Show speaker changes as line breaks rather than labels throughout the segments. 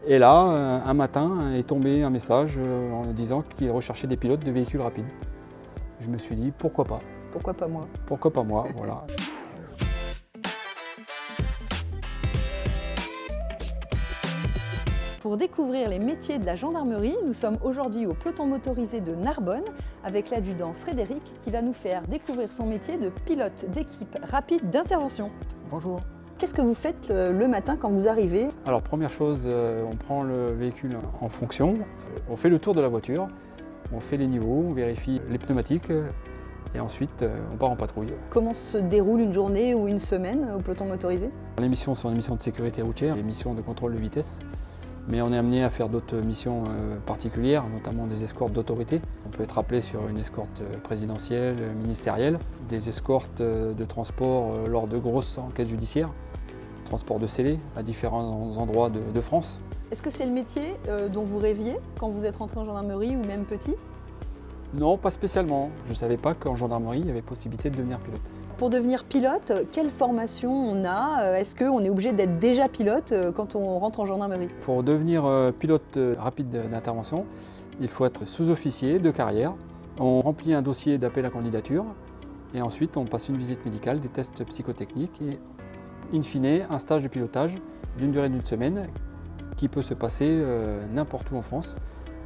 Et là, un matin, est tombé un message en disant qu'il recherchait des pilotes de véhicules rapides. Je me suis dit, pourquoi pas?
Pourquoi pas moi?
Pourquoi pas moi, voilà.
Pour découvrir les métiers de la gendarmerie, nous sommes aujourd'hui au peloton motorisé de Narbonne avec l'adjudant Frédéric qui va nous faire découvrir son métier de pilote d'équipe rapide d'intervention.
Bonjour.
Qu'est-ce que vous faites le matin quand vous arrivez?
Alors première chose, on prend le véhicule en fonction, on fait le tour de la voiture, on fait les niveaux, on vérifie les pneumatiques et ensuite on part en patrouille.
Comment se déroule une journée ou une semaine au peloton motorisé?
Les missions sont des missions de sécurité routière, des missions de contrôle de vitesse. Mais on est amené à faire d'autres missions particulières, notamment des escortes d'autorité. On peut être appelé sur une escorte présidentielle, ministérielle, des escortes de transport lors de grosses enquêtes judiciaires, transport de scellés à différents endroits de France.
Est-ce que c'est le métier dont vous rêviez quand vous êtes rentré en gendarmerie ou même petit?
Non, pas spécialement. Je ne savais pas qu'en gendarmerie, il y avait possibilité de devenir pilote.
Pour devenir pilote, quelle formation on a? Est-ce qu'on est obligé d'être déjà pilote quand on rentre en gendarmerie?
Pour devenir pilote rapide d'intervention, il faut être sous-officier de carrière. On remplit un dossier d'appel à candidature et ensuite on passe une visite médicale, des tests psychotechniques et in fine un stage de pilotage d'une durée d'une semaine qui peut se passer n'importe où en France.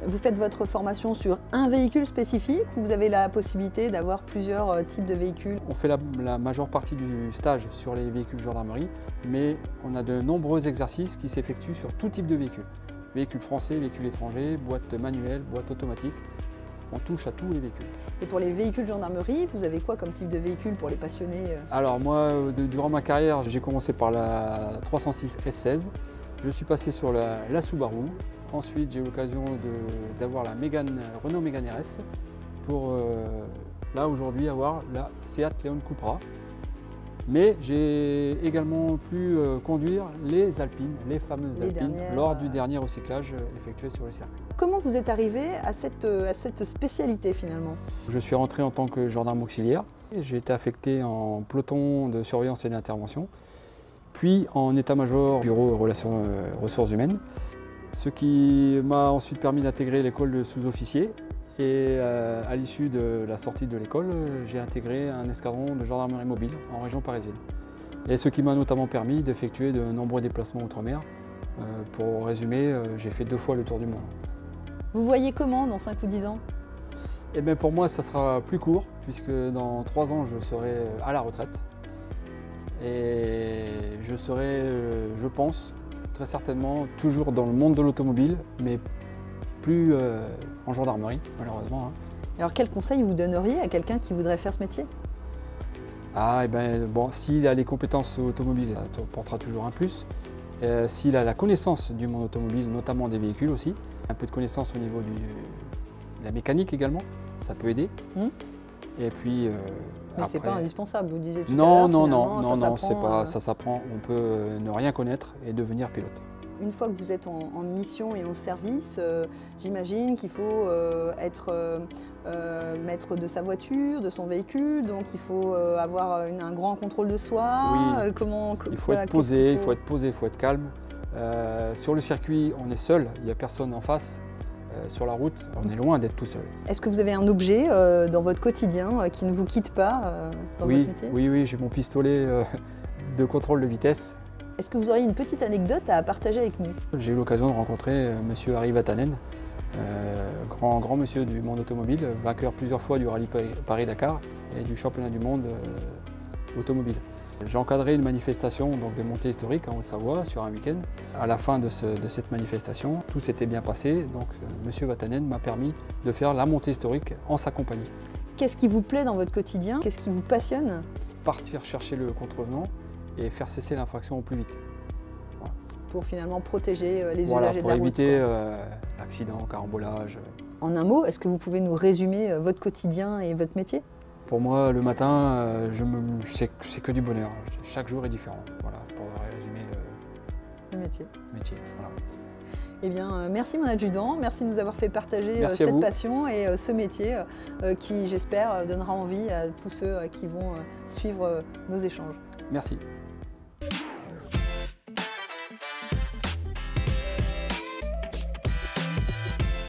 Vous faites votre formation sur un véhicule spécifique ou vous avez la possibilité d'avoir plusieurs types de véhicules?
On fait la majeure partie du stage sur les véhicules gendarmerie, mais on a de nombreux exercices qui s'effectuent sur tout type de véhicule. Véhicules français, véhicules étrangers, boîtes manuelles, boîtes automatiques. On touche à tous les véhicules.
Et pour les véhicules gendarmerie, vous avez quoi comme type de véhicule pour les passionnés?
Alors moi, durant ma carrière, j'ai commencé par la 306 S16. Je suis passé sur la Subaru. Ensuite, j'ai eu l'occasion d'avoir la Renault Mégane RS pour là aujourd'hui avoir la Seat Leon Cupra. Mais j'ai également pu conduire les Alpines, les fameuses Alpines, lors du dernier recyclage effectué sur le circuit.
Comment vous êtes arrivé à cette spécialité finalement?
Je suis rentré en tant que gendarme auxiliaire. J'ai été affecté en peloton de surveillance et d'intervention, puis en état-major, bureau relations ressources humaines. Ce qui m'a ensuite permis d'intégrer l'école de sous-officier et à l'issue de la sortie de l'école, j'ai intégré un escadron de gendarmerie mobile en région parisienne. Et ce qui m'a notamment permis d'effectuer de nombreux déplacements outre-mer. Pour résumer, j'ai fait 2 fois le tour du monde.
Vous voyez comment dans 5 ou 10 ans?
Eh bien pour moi, ça sera plus court puisque dans 3 ans, je serai à la retraite. Et je serai, je pense, très certainement toujours dans le monde de l'automobile, mais plus en gendarmerie, malheureusement.
Alors quel conseil vous donneriez à quelqu'un qui voudrait faire ce métier?
Ah, et ben bon, s'il a les compétences automobiles, ça portera toujours un plus. S'il a la connaissance du monde automobile, notamment des véhicules aussi, un peu de connaissance au niveau de la mécanique également, ça peut aider. Et puis
mais c'est pas indispensable, vous disiez tout à
l'heure.
Non,
ça s'apprend. On peut ne rien connaître et devenir pilote.
Une fois que vous êtes en mission et en service, j'imagine qu'il faut être maître de sa voiture, de son véhicule, donc il faut avoir un grand contrôle de soi.
Oui, il faut être posé, il faut être calme. Sur le circuit, on est seul, il n'y a personne en face. Sur la route, on est loin d'être tout seul.
Est-ce que vous avez un objet dans votre quotidien qui ne vous quitte pas dans votre métier?
Oui, j'ai mon pistolet de contrôle de vitesse.
Est-ce que vous auriez une petite anecdote à partager avec nous?
J'ai eu l'occasion de rencontrer monsieur Harry Vatanen, grand monsieur du monde automobile, vainqueur plusieurs fois du rallye Paris-Dakar et du championnat du monde automobile. J'ai encadré une manifestation donc, de montée historique en Haute-Savoie sur un week-end. À la fin de cette manifestation, tout s'était bien passé, donc M. Vatanen m'a permis de faire la montée historique en sa compagnie.
Qu'est-ce qui vous plaît dans votre quotidien? Qu'est-ce qui vous passionne?
Partir chercher le contrevenant et faire cesser l'infraction au plus vite.
Voilà. Pour finalement protéger les usagers de la route.
Pour éviter l'accident, carambolage.
En un mot, est-ce que vous pouvez nous résumer votre quotidien et votre métier?
Pour moi, le matin, c'est que du bonheur. Chaque jour est différent. Voilà, pour résumer
le métier.
Voilà.
Eh bien, merci mon adjudant, merci de nous avoir fait partager cette passion et ce métier qui, j'espère, donnera envie à tous ceux qui vont suivre nos échanges.
Merci.